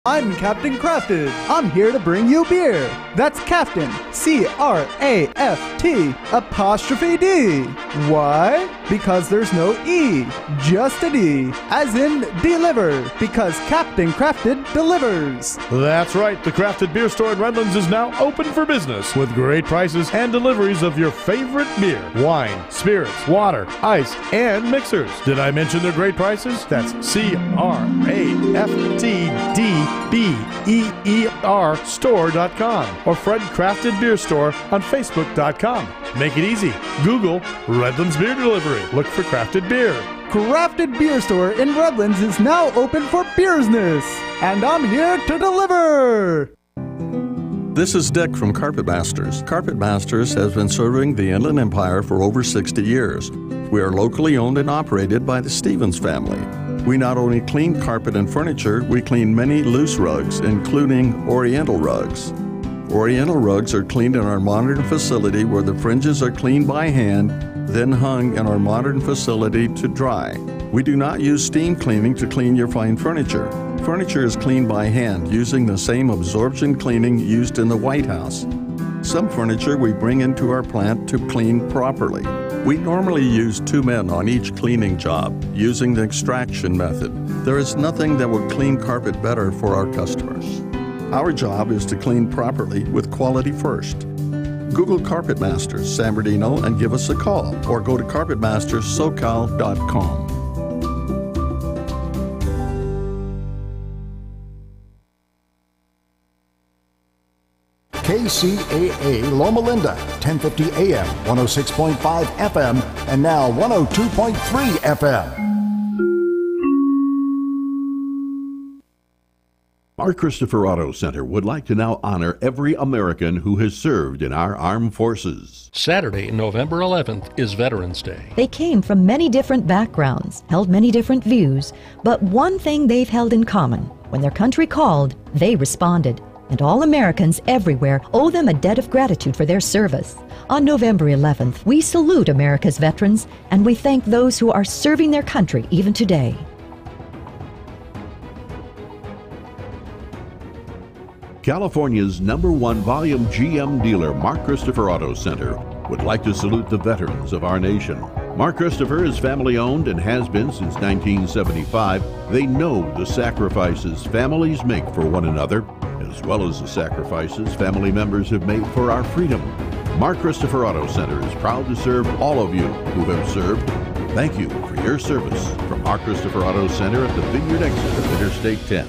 I'm Captain Crafted. I'm here to bring you beer. That's Captain, C-R-A-F-T apostrophe D. Why? Because there's no E, just a D, as in deliver, because Captain Crafted delivers. That's right. The Crafted Beer Store in Redlands is now open for business with great prices and deliveries of your favorite beer, wine, spirits, water, ice, and mixers. Did I mention their great prices? That's CRAFTDBEER store.com or Fred Crafted Beer Store on Facebook.com. Make it easy. Google Redlands Beer Delivery. Look for Crafted Beer. Crafted Beer Store in Redlands is now open for business, and I'm here to deliver. This is Dick from Carpet Masters. Carpet Masters has been serving the Inland Empire for over 60 years. We are locally owned and operated by the Stevens family. We not only clean carpet and furniture, we clean many loose rugs, including Oriental rugs. Oriental rugs are cleaned in our modern facility where the fringes are cleaned by hand, then hung in our modern facility to dry. We do not use steam cleaning to clean your fine furniture. Furniture is cleaned by hand using the same absorption cleaning used in the White House. Some furniture we bring into our plant to clean properly. We normally use 2 men on each cleaning job using the extraction method. There is nothing that will clean carpet better for our customers. Our job is to clean properly with quality first. Google Carpet Masters San Bernardino and give us a call, or go to carpetmasterssocal.com. KCAA Loma Linda, 1050 AM, 106.5 FM, and now 102.3 FM. Our Christopher Auto Center would like to now honor every American who has served in our armed forces. Saturday, November 11th is Veterans Day. They came from many different backgrounds, held many different views, but one thing they've held in common: when their country called, they responded. And all Americans everywhere owe them a debt of gratitude for their service. On November 11th, we salute America's veterans, and we thank those who are serving their country even today. California's #1 volume GM dealer, Mark Christopher Auto Center, would like to salute the veterans of our nation. Mark Christopher is family-owned and has been since 1975. They know the sacrifices families make for one another, as well as the sacrifices family members have made for our freedom. Mark Christopher Auto Center is proud to serve all of you who have served. Thank you for your service. From Mark Christopher Auto Center at the Vineyard exit of Interstate 10.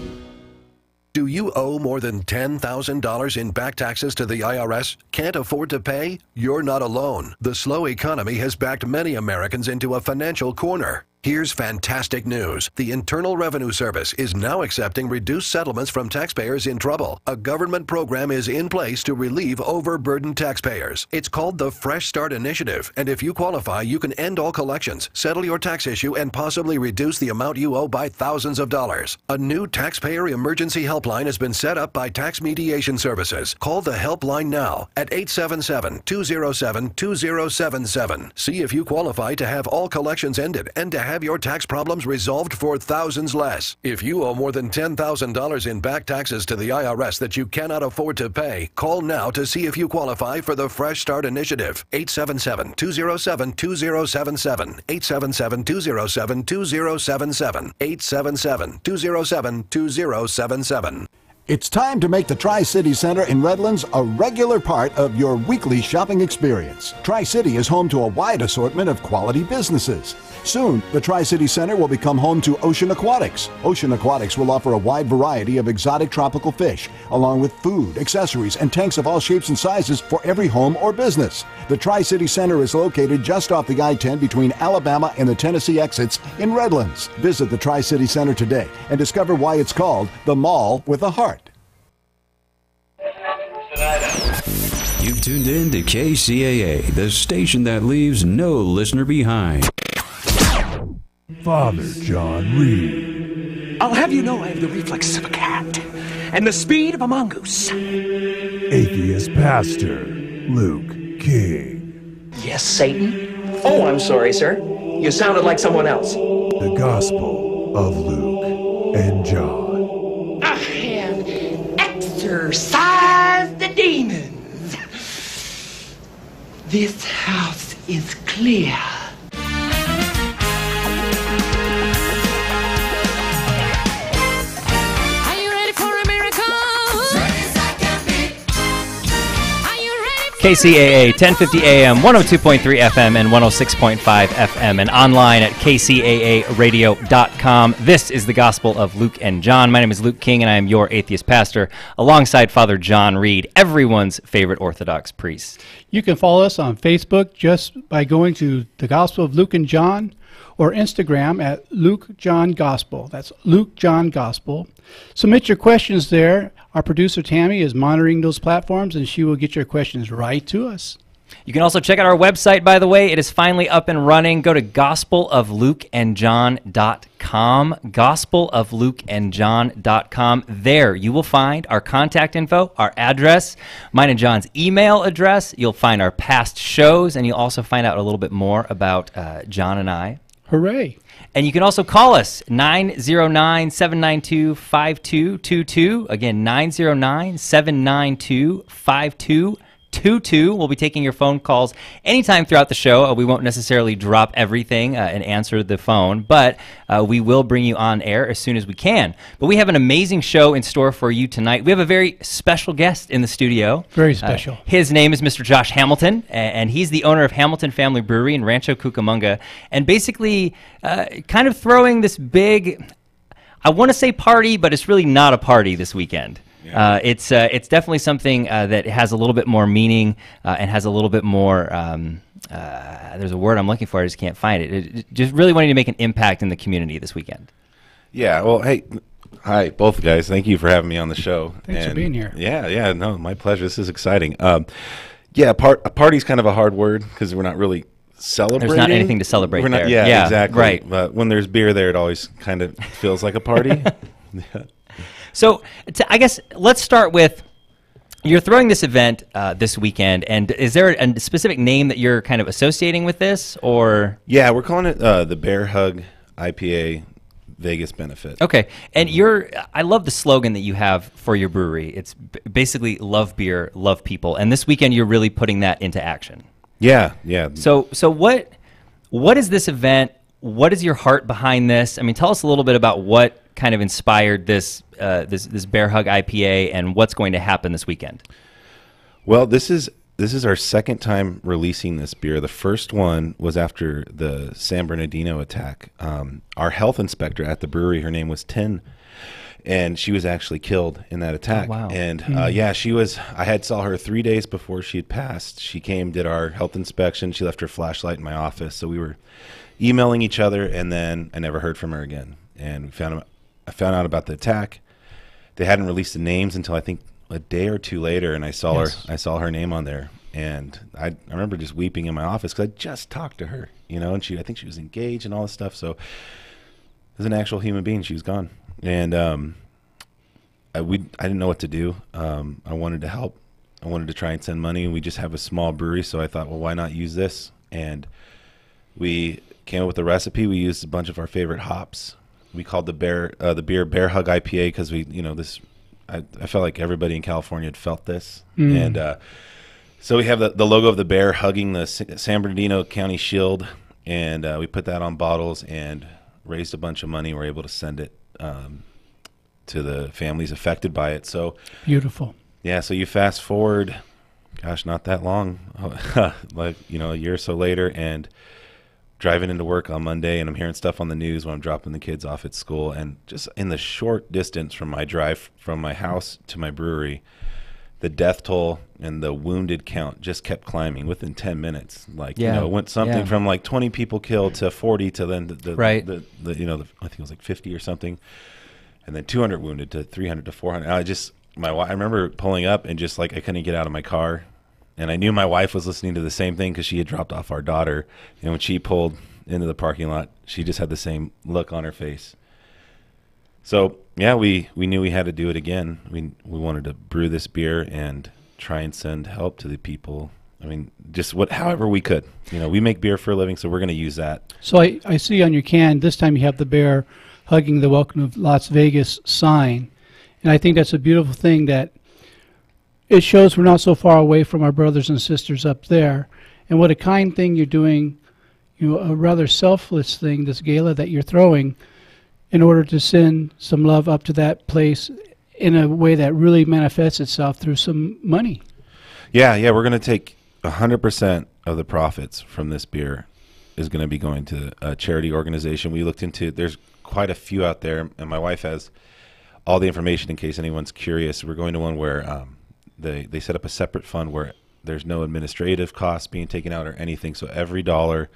Do you owe more than $10,000 in back taxes to the IRS? Can't afford to pay? You're not alone. The slow economy has backed many Americans into a financial corner. Here's fantastic news. The Internal Revenue Service is now accepting reduced settlements from taxpayers in trouble. A government program is in place to relieve overburdened taxpayers. It's called the Fresh Start Initiative, and if you qualify, you can end all collections, settle your tax issue, and possibly reduce the amount you owe by thousands of dollars. A new taxpayer emergency helpline has been set up by Tax Mediation Services. Call the helpline now at 877-207-2077. See if you qualify to have all collections ended and to have your tax problems resolved for thousands less. If you owe more than $10,000 in back taxes to the IRS that you cannot afford to pay, call now to see if you qualify for the Fresh Start Initiative. 877-207-2077. 877-207-2077. 877-207-2077. It's time to make the Tri-City Center in Redlands a regular part of your weekly shopping experience. Tri-City is home to a wide assortment of quality businesses. Soon, the Tri-City Center will become home to Ocean Aquatics. Ocean Aquatics will offer a wide variety of exotic tropical fish, along with food, accessories, and tanks of all shapes and sizes for every home or business. The Tri-City Center is located just off the I-10 between Alabama and the Tennessee exits in Redlands. Visit the Tri-City Center today and discover why it's called the Mall with a Heart. You've tuned in to KCAA, the station that leaves no listener behind. Father John Reed. I'll have you know I have the reflexes of a cat and the speed of a mongoose. Atheist Pastor Luke King. Yes, Satan? Oh, I'm sorry, sir. You sounded like someone else. The Gospel of Luke and John. Ah, yeah. exorcise the demons. This house is clear. KCAA 1050 AM, 102.3 FM, and 106.5 FM, and online at kcaaradio.com. This is the Gospel of Luke and John. My name is Luke King, and I am your atheist pastor, alongside Father John Reed, everyone's favorite Orthodox priest. You can follow us on Facebook just by going to the Gospel of Luke and John, or Instagram at Luke John Gospel. That's Luke John Gospel. Submit your questions there. Our producer Tammy is monitoring those platforms, and she will get your questions right to us. You can also check out our website, by the way. It is finally up and running. Go to gospeloflukeandjohn.com, gospeloflukeandjohn.com. There you will find our contact info, our address, mine and John's email address. You'll find our past shows, and you'll also find out a little bit more about John and I. Hooray. And you can also call us, 909-792-5222. Again, 909-792-5222. We'll be taking your phone calls anytime throughout the show. We won't necessarily drop everything and answer the phone, but we will bring you on air as soon as we can. But we have an amazing show in store for you tonight. We have a very special guest in the studio. Very special. His name is Mr. Josh Hamilton, and he's the owner of Hamilton Family Brewery in Rancho Cucamonga, and basically kind of throwing this big, I want to say party, but it's really not a party this weekend. Yeah. It's definitely something that has a little bit more meaning and has a little bit more, there's a word I'm looking for, I just can't find it. It just really wanting to make an impact in the community this weekend. Yeah, well, hey, hi, both guys. Thank you for having me on the show. Thanks for being here. Yeah, no, my pleasure. This is exciting. A party's kind of a hard word because we're not really celebrating. There's not anything to celebrate there. Yeah, exactly. Right. But when there's beer there, it always kind of feels like a party. Yeah. So I guess let's start with, you're throwing this event this weekend, and is there a specific name that you're kind of associating with this, or? Yeah, we're calling it the Bear Hug IPA Vegas Benefit. Okay, and I love the slogan that you have for your brewery. It's basically love beer, love people, and this weekend you're really putting that into action. Yeah. So what is this event? What is your heart behind this? I mean, tell us a little bit about what kind of inspired this Bear Hug IPA and what's going to happen this weekend. Well, this is our second time releasing this beer. The first one was after the San Bernardino attack. Our health inspector at the brewery, her name was Tin, and she was actually killed in that attack. Oh, wow. And she was. I had saw her 3 days before she had passed. She came, did our health inspection. She left her flashlight in my office, so we were emailing each other, and then I never heard from her again. And I found out about the attack. They hadn't released the names until I think a day or two later, and I saw her name on there, and I remember just weeping in my office because I just talked to her, and I think she was engaged and all this stuff. So as an actual human being, she was gone, and I didn't know what to do. I wanted to help. I wanted to try and send money. We just have a small brewery, so I thought, well, why not use this? And we came up with a recipe. We used a bunch of our favorite hops. We called the beer Bear Hug IPA because I felt like everybody in California had felt this. And so we have the logo of the bear hugging the San Bernardino County Shield, and we put that on bottles and raised a bunch of money. We're able to send it to the families affected by it. So beautiful. Yeah, so you fast forward, gosh, not that long, like, a year or so later, and driving into work on Monday, and I'm hearing stuff on the news when I'm dropping the kids off at school, and just in the short distance from my drive from my house to my brewery, the death toll and the wounded count just kept climbing within 10 minutes. Like, it went something from like 20 people killed to 40 to then I think it was like 50 or something, and then 200 wounded to 300 to 400. I remember pulling up and just like I couldn't get out of my car. And I knew my wife was listening to the same thing because she had dropped off our daughter. And when she pulled into the parking lot, she just had the same look on her face. So, yeah, we knew we had to do it again. We wanted to brew this beer and try and send help to the people. I mean, just however we could. We make beer for a living, so we're going to use that. So I see on your can, this time you have the bear hugging the Welcome to Las Vegas sign. And I think that's a beautiful thing that it shows we're not so far away from our brothers and sisters up there. And what a kind thing you're doing, a rather selfless thing, this gala that you're throwing, in order to send some love up to that place in a way that really manifests itself through some money. Yeah, we're going to take 100% of the profits from this beer is going to be going to a charity organization. We looked into, there's quite a few out there, and my wife has all the information in case anyone's curious. We're going to one where they set up a separate fund where there's no administrative costs being taken out or anything. So every dollar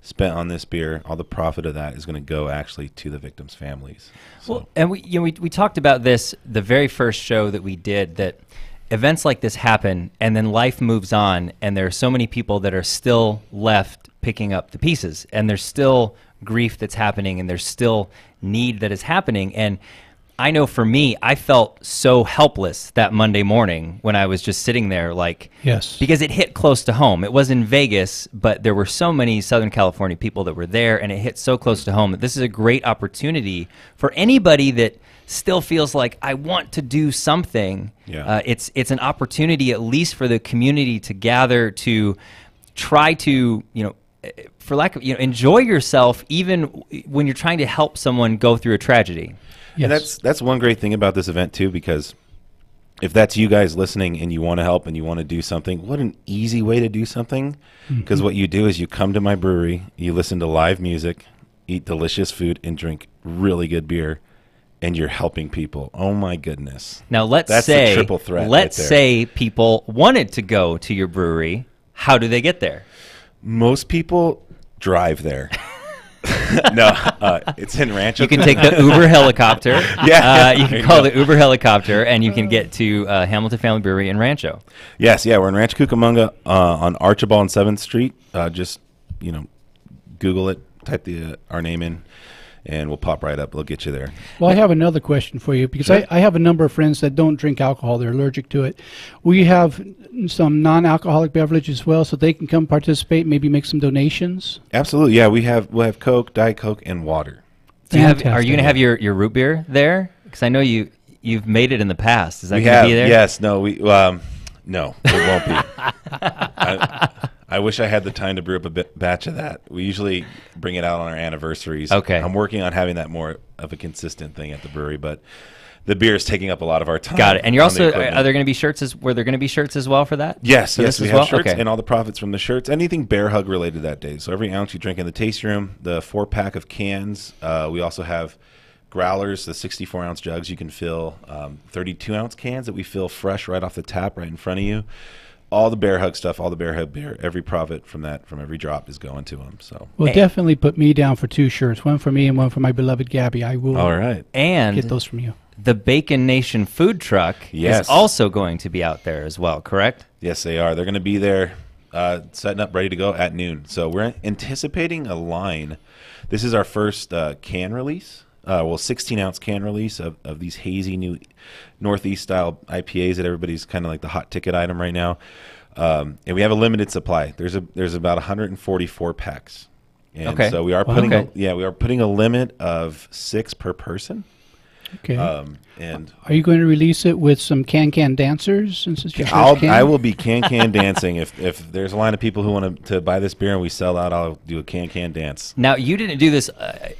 spent on this beer, all the profit of that is going to go actually to the victims' families. So. Well, and we talked about this the very first show that we did, that events like this happen and then life moves on, and there are so many people that are still left picking up the pieces, and there's still grief that's happening, and there's still need that is happening. And I know for me, I felt so helpless that Monday morning when I was just sitting there, like, yes, because it hit close to home. It was in Vegas, but there were so many Southern California people that were there, and it hit so close to home that this is a great opportunity for anybody that still feels like, I want to do something. Yeah. It's an opportunity, at least for the community, to gather, to try to, for lack of, enjoy yourself even when you're trying to help someone go through a tragedy. Yes. And that's one great thing about this event too, because if that's you guys listening and you want to help and you want to do something, what an easy way to do something. Because what you do is you come to my brewery, you listen to live music, eat delicious food, and drink really good beer, and you're helping people. Oh my goodness. Now that's the triple threat. Let's right there. say people wanted to go to your brewery. How do they get there? Most people drive there. No, it's in Rancho. You can take the Uber helicopter. Yeah, you can call the Uber helicopter, and you can get to Hamilton Family Brewery in Rancho. Yes, we're in Rancho Cucamonga on Archibald and 7th Street. Just Google it, type our name in, and we'll pop right up. We'll get you there. Well, I have another question for you, because Sure. I have a number of friends that don't drink alcohol. They're allergic to it. We have some non-alcoholic beverages as well, so they can come participate, maybe make some donations. Absolutely, yeah. We'll have Coke, Diet Coke, and water. Are you going to have your root beer there? Because I know you've made it in the past. Is that going to be there? Yes. No. No, it won't be. I wish I had the time to brew up a batch of that. We usually bring it out on our anniversaries. Okay. I'm working on having that more of a consistent thing at the brewery, but the beer is taking up a lot of our time. Got it. And you're also, the are there going to be shirts were there going to be shirts as well for that? Yes, for yes, we as have well? shirts Okay. and all the profits from the shirts. Anything Bear Hug related that day. So every ounce you drink in the tasting room, the 4-pack of cans. We also have growlers, the 64-ounce jugs you can fill, 32-ounce cans that we fill fresh right off the tap right in front of you. All the Bear Hug stuff, all the Bear Hug beer, every profit from every drop is going to them. So, Well, definitely put me down for 2 shirts, one for me and one for my beloved Gabby. I will all right. And get those from you. The Bacon Nation food truck Yes. is also going to be out there as well, correct? Yes, they are. They're going to be there setting up, ready to go at noon. So we're anticipating a line. This is our first can release. 16-ounce can release of these hazy new Northeast-style IPAs that everybody's kind of like the hot ticket item right now. And we have a limited supply. There's about 144 packs. And Okay. so we are Wow. putting Okay. we are putting a limit of 6 per person. Okay. And Are you going to release it with some can dancers? Since it's your first I will be can dancing. If there's a line of people who want to buy this beer and we sell out, I'll do a can dance. Now, you didn't do this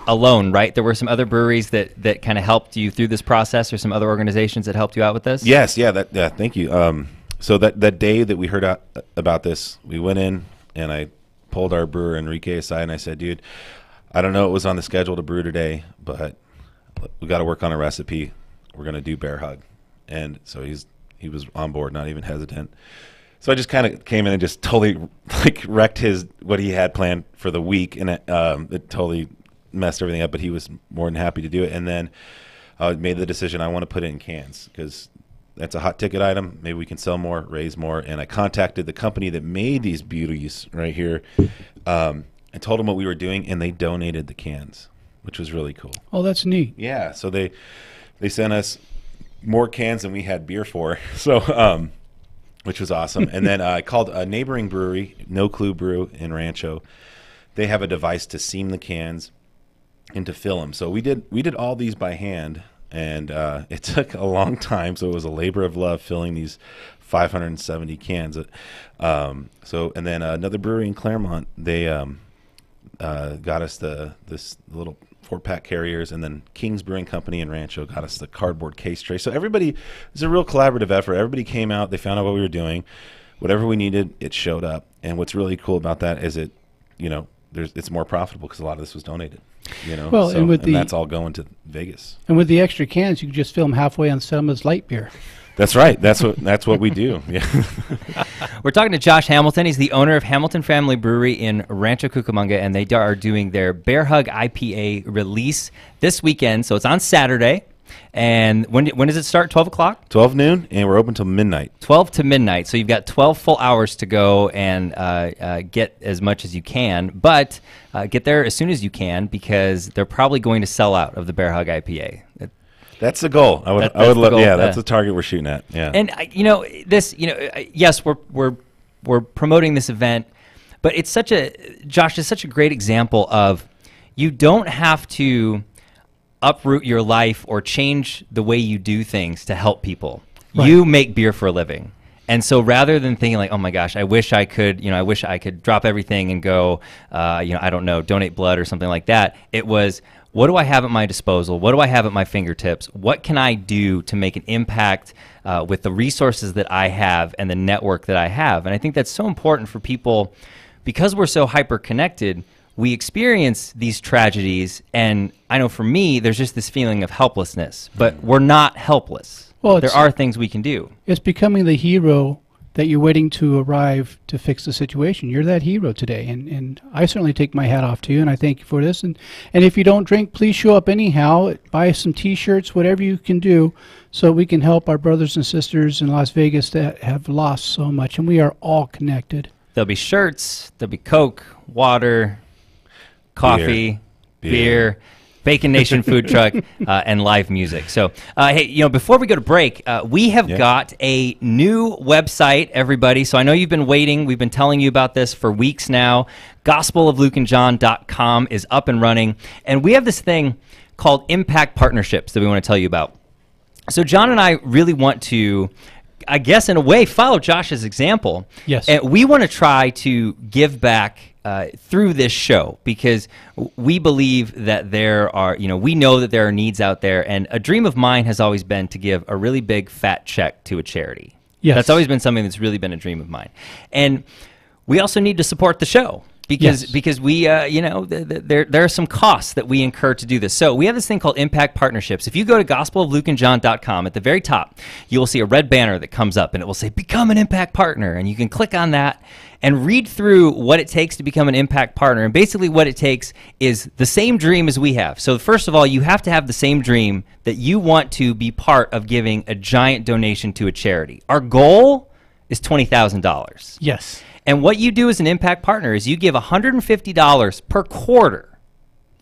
alone, right? There were some other breweries that kind of helped you through this process, or some other organizations that helped you out with this? Yes, thank you. So that day that we heard about this, we went in and I pulled our brewer Enrique aside and I said, dude, I don't know what was on the schedule to brew today, but we got to work on a recipe. We're going to do Bear Hug. And so he was on board, not even hesitant. So I just kind of came in and just totally wrecked what he had planned for the week, and it totally messed everything up, but he was more than happy to do it. And then I made the decision I want to put it in cans because that's a hot ticket item. Maybe we can sell more, raise more. And I contacted the company that made these beauties right here and told them what we were doing, and they donated the cans, which was really cool. Oh, that's neat. Yeah, so they sent us more cans than we had beer for, so which was awesome. And then I called a neighboring brewery, No Clue Brew in Rancho. They have a device to seam the cans and to fill them. So we did all these by hand, And it took a long time, so it was a labor of love filling these 570 cans. And then another brewery in Claremont, they got us this little 4-pack carriers, and then King's Brewing Company in Rancho got us the cardboard case tray. So everybody, it's a real collaborative effort. Everybody came out, they found out what we were doing. Whatever we needed, it showed up. And what's really cool about that is it's more profitable because a lot of this was donated. Well, and and that's all going to Vegas. And with the extra cans, you can just fill them halfway on Selma's light beer. That's right. That's what we do. Yeah. We're talking to Josh Hamilton. He's the owner of Hamilton Family Brewery in Rancho Cucamonga, and they are doing their Bear Hug IPA release this weekend. So it's on Saturday. And when does it start? 12 o'clock? 12 noon, and we're open till midnight. 12 to midnight. So you've got 12 full hours to go and get as much as you can. But get there as soon as you can, because they're probably going to sell out of the Bear Hug IPA. That's the goal. I would love. Yeah, that's the target we're shooting at. Yeah. And yes, we're promoting this event, but it's Josh is such a great example of, you don't have to uproot your life or change the way you do things to help people. Right. You make beer for a living. And so rather than thinking like, oh my gosh, I wish I could drop everything and go, I don't know, donate blood or something like that. It was, what do I have at my disposal? What do I have at my fingertips? What can I do to make an impact with the resources that I have and the network that I have? And I think that's so important for people, because we're so hyper-connected. We experience these tragedies, and I know for me, there's just this feeling of helplessness, but we're not helpless. Well, there are things we can do. It's becoming the hero that you're waiting to arrive to fix the situation. You're that hero today, and I certainly take my hat off to you, and I thank you for this. And if you don't drink, please show up anyhow. Buy some T-shirts, whatever you can do, so we can help our brothers and sisters in Las Vegas that have lost so much, and we are all connected. There'll be shirts, there'll be Coke, water, coffee, beer, Bacon Nation food truck, and live music. So, hey, before we go to break, we have got a new website, everybody. So I know you've been waiting. We've been telling you about this for weeks now. gospeloflukeandjohn.com is up and running. And we have this thing called Impact Partnerships that we want to tell you about. So John and I really want to, I guess in a way, follow Josh's example. Yes. And we want to try to give back through this show, because we believe that there are, we know that there are needs out there, and a dream of mine has always been to give a really big fat check to a charity. Yes. That's always been something that's really been a dream of mine. And we also need to support the show, because we, there are some costs that we incur to do this. So we have this thing called Impact Partnerships. If you go to gospeloflukeandjohn.com, at the very top, you will see a red banner that comes up, and it will say, Become an Impact Partner. And you can click on that and read through what it takes to become an Impact Partner. And basically what it takes is the same dream as we have. So first of all, you have to have the same dream that you want to be part of giving a giant donation to a charity. Our goal is $20,000. Yes. And what you do as an Impact Partner is you give $150 per quarter,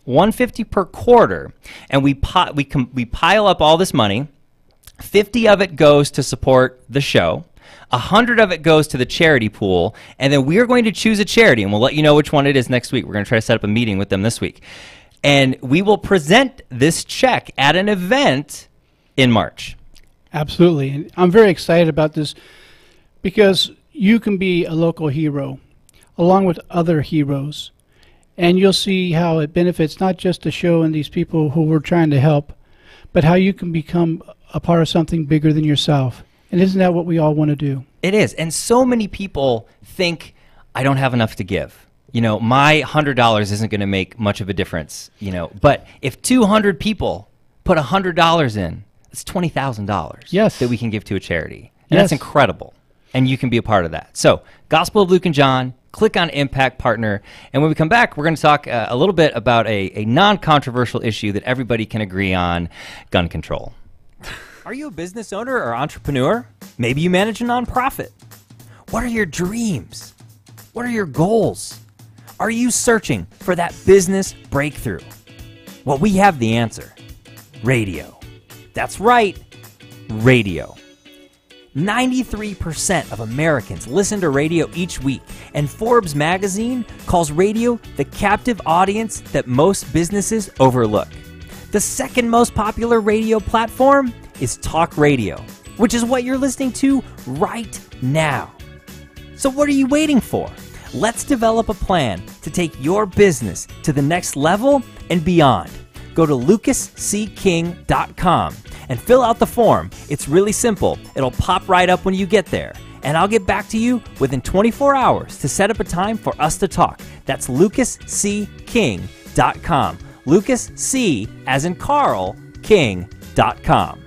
$150 per quarter, and we pile up all this money. 50 of it goes to support the show. 100 of it goes to the charity pool, and then we're going to choose a charity, and we'll let you know which one it is next week. We're going to try to set up a meeting with them this week. And we will present this check at an event in March. Absolutely. And I'm very excited about this, because you can be a local hero along with other heroes, and you'll see how it benefits not just the show and these people who we're trying to help, but how you can become a part of something bigger than yourself. And isn't that what we all want to do? It is. And so many people think, I don't have enough to give. My $100 isn't going to make much of a difference. But if 200 people put $100 in, it's $20,000 yes. that we can give to a charity. And that's incredible. And you can be a part of that. So, Gospel of Luke and John, click on Impact Partner. And when we come back, we're going to talk a little bit about a non-controversial issue that everybody can agree on, gun control. Are you a business owner or entrepreneur? Maybe you manage a nonprofit. What are your dreams? What are your goals? Are you searching for that business breakthrough? Well, we have the answer. Radio. That's right, radio. 93% of Americans listen to radio each week, and Forbes magazine calls radio the captive audience that most businesses overlook. The second most popular radio platform is talk radio, which is what you're listening to right now. So what are you waiting for? Let's develop a plan to take your business to the next level and beyond. Go to lucascking.com and fill out the form. It's really simple. It'll pop right up when you get there. And I'll get back to you within 24 hours to set up a time for us to talk. That's lucascking.com. Lucas C, as in Carl, King.com.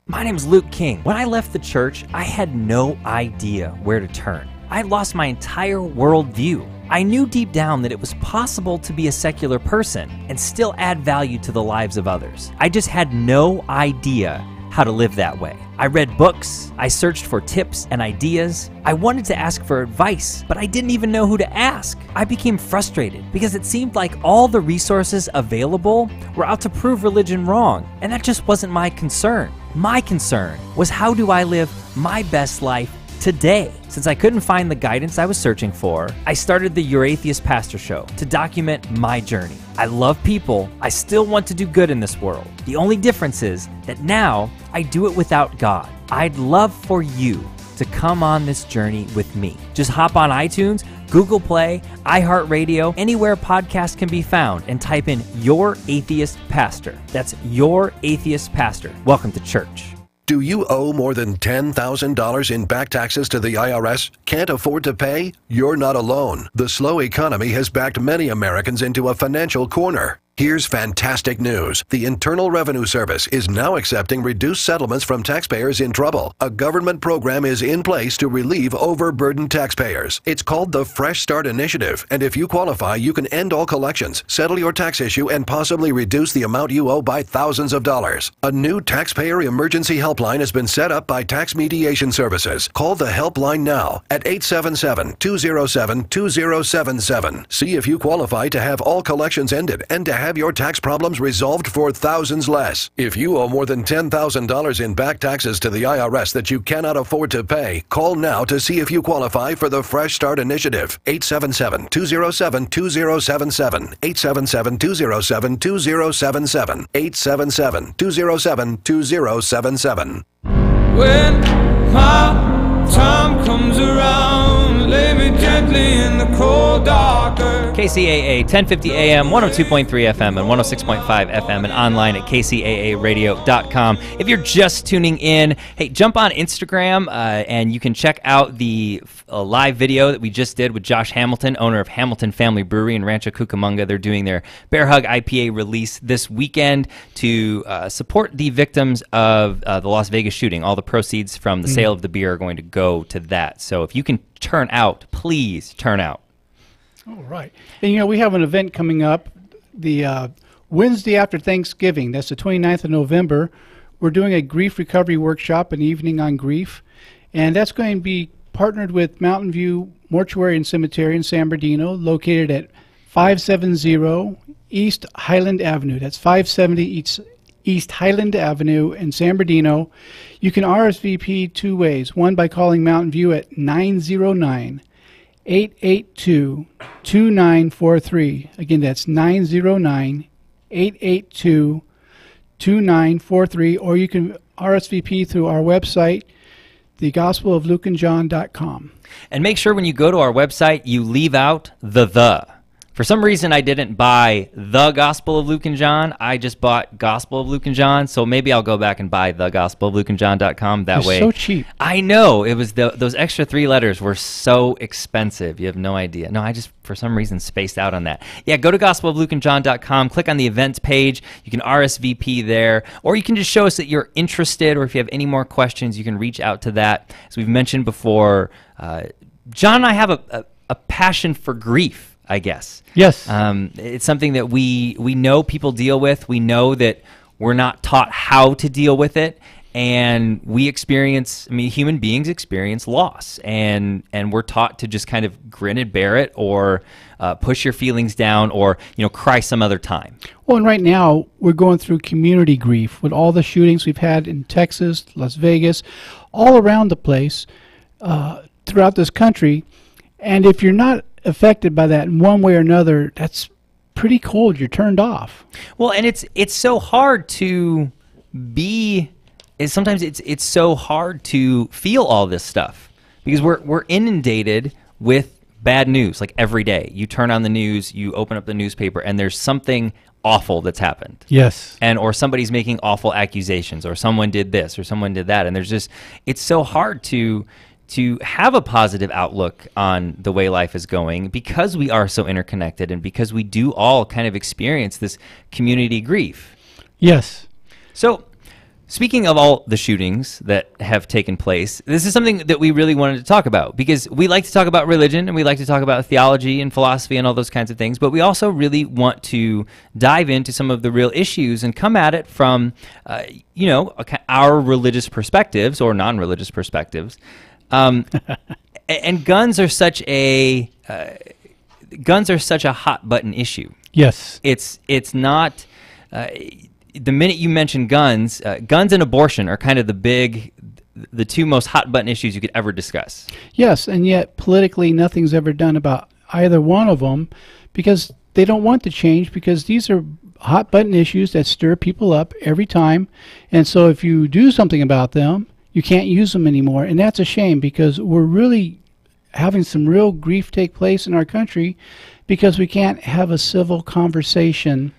My name's Luke King. When I left the church, I had no idea where to turn. I lost my entire worldview. I knew deep down that it was possible to be a secular person and still add value to the lives of others. I just had no idea how to live that way. I read books, I searched for tips and ideas. I wanted to ask for advice, but I didn't even know who to ask. I became frustrated because it seemed like all the resources available were out to prove religion wrong, and that just wasn't my concern. My concern was, how do I live my best life today? Since I couldn't find the guidance I was searching for, I started the Your Atheist Pastor Show to document my journey. I love people. I still want to do good in this world. The only difference is that now I do it without God. I'd love for you to come on this journey with me. Just hop on iTunes, Google Play, iHeartRadio, anywhere podcasts can be found, and type in Your Atheist Pastor. That's Your Atheist Pastor. Welcome to church. Do you owe more than $10,000 in back taxes to the IRS? Can't afford to pay? You're not alone. The slow economy has backed many Americans into a financial corner. Here's fantastic news. The Internal Revenue Service is now accepting reduced settlements from taxpayers in trouble. A government program is in place to relieve overburdened taxpayers. It's called the Fresh Start Initiative, and if you qualify, you can end all collections, settle your tax issue, and possibly reduce the amount you owe by thousands of dollars. A new taxpayer emergency helpline has been set up by Tax Mediation Services. Call the helpline now at 877-207-2077. See if you qualify to have all collections ended and to have your tax problems resolved for thousands less. If you owe more than $10,000 in back taxes to the IRS that you cannot afford to pay, call now to see if you qualify for the Fresh Start Initiative. 877-207-2077. 877-207-2077. 877-207-2077. When my time comes around, lay me gently in the cold dark earth. KCAA 1050 AM, 102.3 FM, and 106.5 FM, and online at kcaaradio.com. If you're just tuning in, hey, jump on Instagram and you can check out the live video that we just did with Josh Hamilton, owner of Hamilton Family Brewery in Rancho Cucamonga. They're doing their Bear Hug IPA release this weekend to support the victims of the Las Vegas shooting. All the proceeds from the sale of the beer are going to go to that. So if you can turn out, please turn out. All right. And, you know, we have an event coming up the Wednesday after Thanksgiving. That's the 29th of November. We're doing a grief recovery workshop, an evening on grief. And that's going to be partnered with Mountain View Mortuary and Cemetery in San Bernardino, located at 570 East Highland Avenue. That's 570 East Highland Avenue in San Bernardino. You can RSVP two ways. One, by calling Mountain View at 909-882-2943. Again, that's 909-882-2943. Or you can RSVP through our website, thegospeloflukeandjohn.com. And make sure when you go to our website, you leave out the. For some reason, I didn't buy The Gospel of Luke and John. I just bought Gospel of Luke and John. So maybe I'll go back and buy thegospeloflukeandjohn.com. That way. So cheap. I know. It was those extra 3 letters were so expensive. You have no idea. No, I just, for some reason, spaced out on that. Yeah, go to gospeloflukeandjohn.com. Click on the events page. You can RSVP there. Or you can just show us that you're interested. Or if you have any more questions, you can reach out to that. As we've mentioned before, John and I have a passion for grief, I guess. Yes. It's something that we know people deal with. We know that we're not taught how to deal with it. And we experience, human beings experience loss. And we're taught to just kind of grin and bear it, or push your feelings down, or, cry some other time. Well, and right now we're going through community grief with all the shootings we've had in Texas, Las Vegas, all around the place, throughout this country. And if you're not affected by that in one way or another, that's pretty cold. You're turned off. Well, and it's so hard to be. Sometimes it's so hard to feel all this stuff because we're inundated with bad news like every day. You turn on the news, you open up the newspaper, and there's something awful that's happened. Yes. Or somebody's making awful accusations, or someone did this, or someone did that, and it's so hard to have a positive outlook on the way life is going because we are so interconnected and because we do all kind of experience this community grief. Yes. So, speaking of all the shootings that have taken place, this is something that we really wanted to talk about because we like to talk about religion and we like to talk about theology and philosophy and all those kinds of things, but we also really want to dive into some of the real issues and come at it from, our religious perspectives or non-religious perspectives. And guns are such a hot button issue. Yes. It's not. The minute you mention guns, guns and abortion are kind of the two most hot button issues you could ever discuss. Yes, and yet politically nothing's ever done about either one of them because they don't want to change because these are hot button issues that stir people up every time. And so if you do something about them, you can't use them anymore. And that's a shame because we're really having some real grief take place in our country because we can't have a civil conversation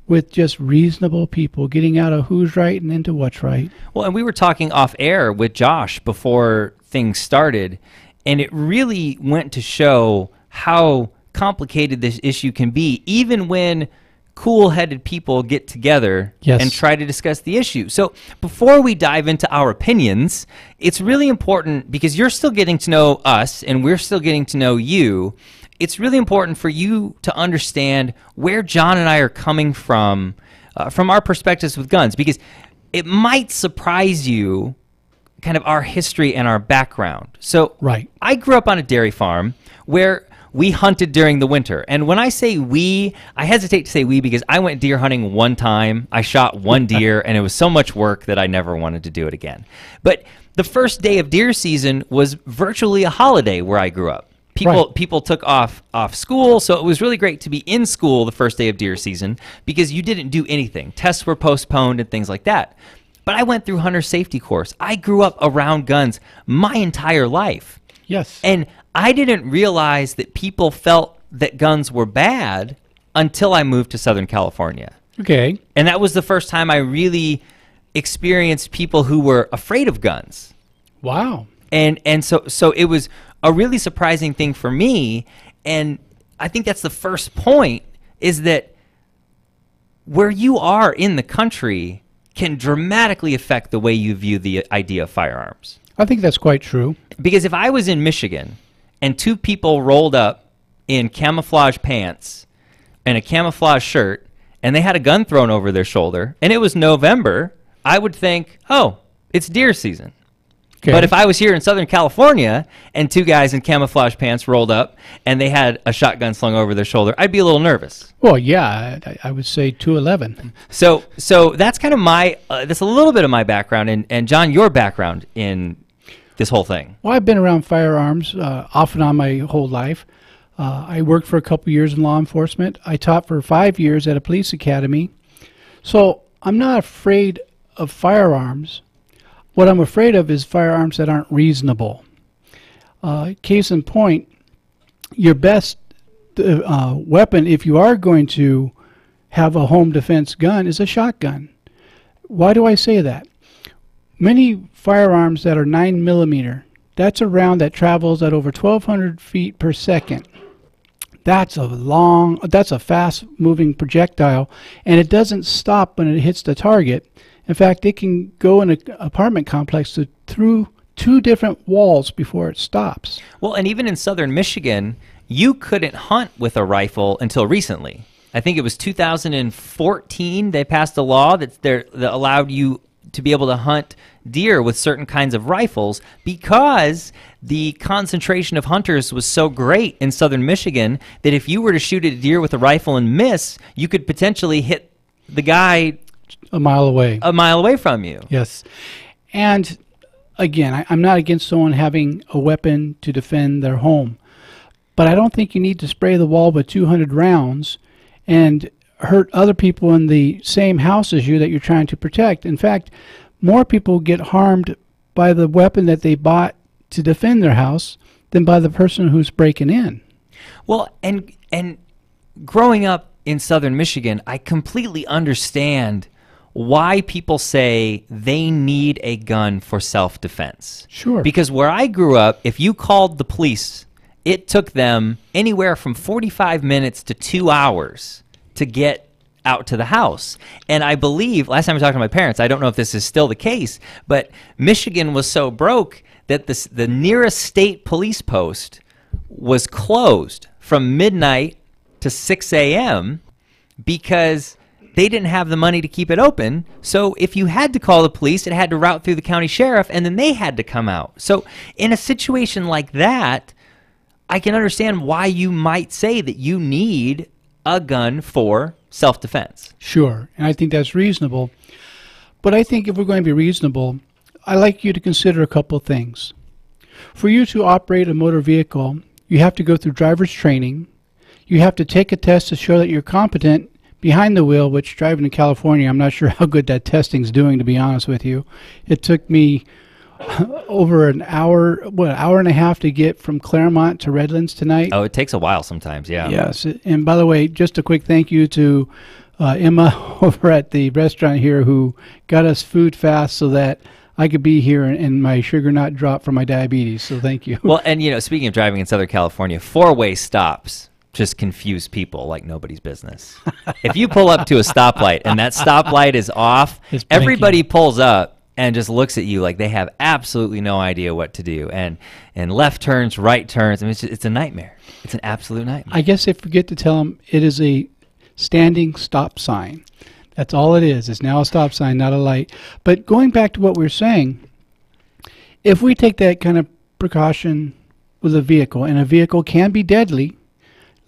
with just reasonable people getting out of who's right and into what's right. Well, and we were talking off air with Josh before things started, and it really went to show how complicated this issue can be, even when cool-headed people get together and try to discuss the issue. So before we dive into our opinions, it's really important because you're still getting to know us and we're still getting to know you. It's really important for you to understand where John and I are coming from our perspectives with guns, because it might surprise you kind of our history and our background. So I grew up on a dairy farm where we hunted during the winter. And when I say we, I hesitate to say we because I went deer hunting one time. I shot one deer, and it was so much work that I never wanted to do it again. But the first day of deer season was virtually a holiday where I grew up. People took off school, so it was really great to be in school the first day of deer season because you didn't do anything. Tests were postponed and things like that. But I went through hunter safety course. I grew up around guns my entire life. Yes. And I didn't realize that people felt that guns were bad until I moved to Southern California. Okay. And that was the first time I really experienced people who were afraid of guns. Wow. And so it was a really surprising thing for me, and I think that's the first point, is that where you are in the country can dramatically affect the way you view the idea of firearms. I think that's quite true. Because if I was in Michigan and two people rolled up in camouflage pants and a camouflage shirt and they had a gun thrown over their shoulder and it was November, I would think, oh, it's deer season. Okay. But if I was here in Southern California and two guys in camouflage pants rolled up and they had a shotgun slung over their shoulder, I'd be a little nervous. Well, yeah, I would say 211. So that's kind of my, that's a little bit of my background, and John, your background in this whole thing. Well, I've been around firearms off and on my whole life. I worked for a couple years in law enforcement. I taught for 5 years at a police academy. So I'm not afraid of firearms. What I'm afraid of is firearms that aren't reasonable. Case in point, your best weapon, if you are going to have a home defense gun, is a shotgun. Why do I say that? Many firearms that are 9mm, that's a round that travels at over 1,200 feet per second. That's a fast-moving projectile, and it doesn't stop when it hits the target. In fact, it can go in an apartment complex through 2 different walls before it stops. Well, and even in southern Michigan, you couldn't hunt with a rifle until recently. I think it was 2014 they passed a law that allowed you to be able to hunt deer with certain kinds of rifles because the concentration of hunters was so great in southern Michigan that if you were to shoot a deer with a rifle and miss, you could potentially hit the guy a mile away from you. Yes. And again, I'm not against someone having a weapon to defend their home, but I don't think you need to spray the wall with 200 rounds and hurt other people in the same house as you that you're trying to protect. In fact, more people get harmed by the weapon that they bought to defend their house than by the person who's breaking in. Well, and growing up in southern Michigan, I completely understand why people say they need a gun for self-defense. Sure. Because where I grew up, if you called the police, it took them anywhere from 45 minutes to 2 hours to get out to the house. And I believe, last time I talked to my parents, I don't know if this is still the case, but Michigan was so broke that the nearest state police post was closed from midnight to 6 a.m. because they didn't have the money to keep it open. So if you had to call the police, it had to route through the county sheriff, and then they had to come out. So in a situation like that, I can understand why you might say that you need a gun for self-defense. Sure, and I think that's reasonable. But I think if we're going to be reasonable, I'd like you to consider a couple of things. For you to operate a motor vehicle, you have to go through driver's training. You have to take a test to show that you're competent behind the wheel, which driving to California, I'm not sure how good that testing's doing, to be honest with you. It took me over an hour and a half to get from Claremont to Redlands tonight. Oh, it takes a while sometimes, yeah. Yes, and by the way, just a quick thank you to Emma over at the restaurant here who got us food fast so that I could be here and my sugar not drop for my diabetes, so thank you. Well, and speaking of driving in Southern California, four-way stops just confuse people like nobody's business. If you pull up to a stoplight and that stoplight is off, everybody pulls up and just looks at you like they have absolutely no idea what to do. And left turns, right turns, I mean, it's a nightmare. It's an absolute nightmare. I guess I forget to tell them it is a standing stop sign. That's all it is. It's now a stop sign, not a light. But going back to what we were saying, if we take that kind of precaution with a vehicle, and a vehicle can be deadly,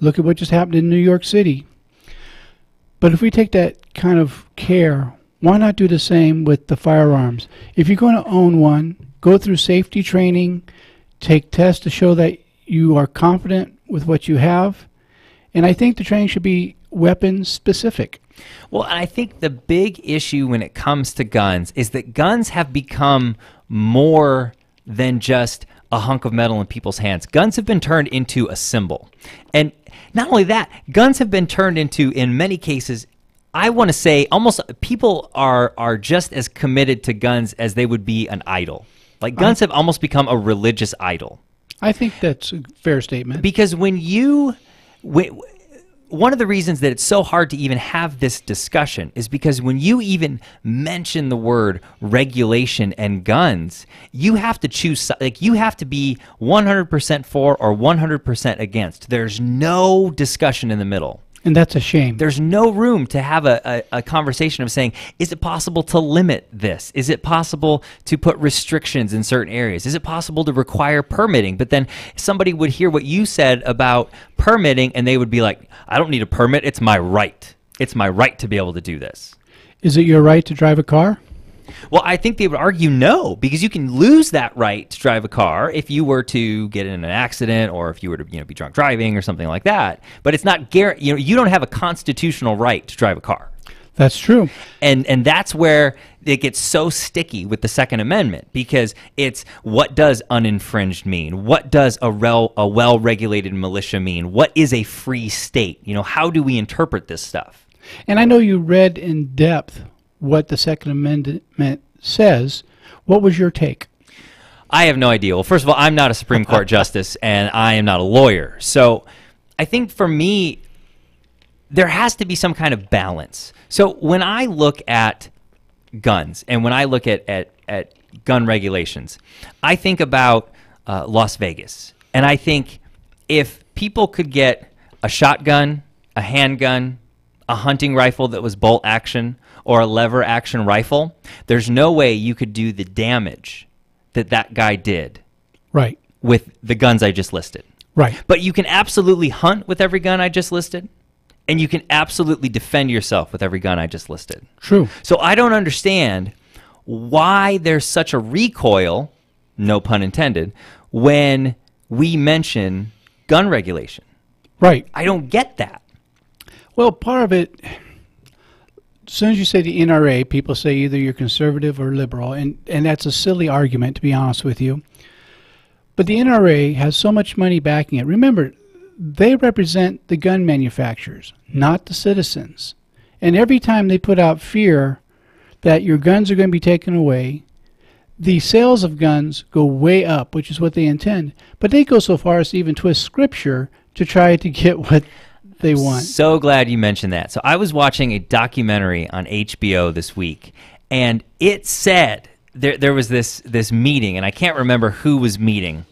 look at what just happened in New York City. But if we take that kind of care, why not do the same with the firearms? If you're going to own one, go through safety training, take tests to show that you are confident with what you have. And I think the training should be weapon specific. Well, I think the big issue when it comes to guns is that guns have become more than just a hunk of metal in people's hands. Guns have been turned into a symbol. And not only that, guns have been turned into, in many cases, I want to say almost people are just as committed to guns as they would be an idol. Like guns have almost become a religious idol. I think that's a fair statement. Because one of the reasons that it's so hard to even have this discussion is because when you even mention the word regulation and guns, you have to choose, like you have to be 100% for or 100% against. There's no discussion in the middle. And that's a shame. There's no room to have a conversation of saying, is it possible to limit this? Is it possible to put restrictions in certain areas? Is it possible to require permitting? But then somebody would hear what you said about permitting and they would be like, I don't need a permit. It's my right. It's my right to be able to do this. Is it your right to drive a car? Well, I think they would argue no, because you can lose that right to drive a car if you were to get in an accident or if you were to be drunk driving or something like that. But it's not you don't have a constitutional right to drive a car. That's true. And that's where it gets so sticky with the Second Amendment, because it's what does uninfringed mean? What does a well-regulated militia mean? What is a free state? How do we interpret this stuff? And I know you read in depth what the Second Amendment says. What was your take? I have no idea. Well, first of all, I'm not a Supreme Court justice, and I am not a lawyer. So I think for me, there has to be some kind of balance. So when I look at guns and when I look at gun regulations, I think about Las Vegas. And I think if people could get a shotgun, a handgun, a hunting rifle that was bolt action, or a lever action rifle, there's no way you could do the damage that guy did right with the guns I just listed. Right. But you can absolutely hunt with every gun I just listed, and you can absolutely defend yourself with every gun I just listed. True. So I don't understand why there's such a recoil, no pun intended, when we mention gun regulation. Right. I don't get that. Well, part of it, as soon as you say the NRA, people say either you're conservative or liberal, and that's a silly argument, to be honest with you. But the NRA has so much money backing it. Remember, they represent the gun manufacturers, not the citizens. And every time they put out fear that your guns are going to be taken away, the sales of guns go way up, which is what they intend. But they go so far as to even twist scripture to try to get what they want. So glad you mentioned that. So I was watching a documentary on HBO this week, and it said there was this meeting, and I can't remember who was meeting,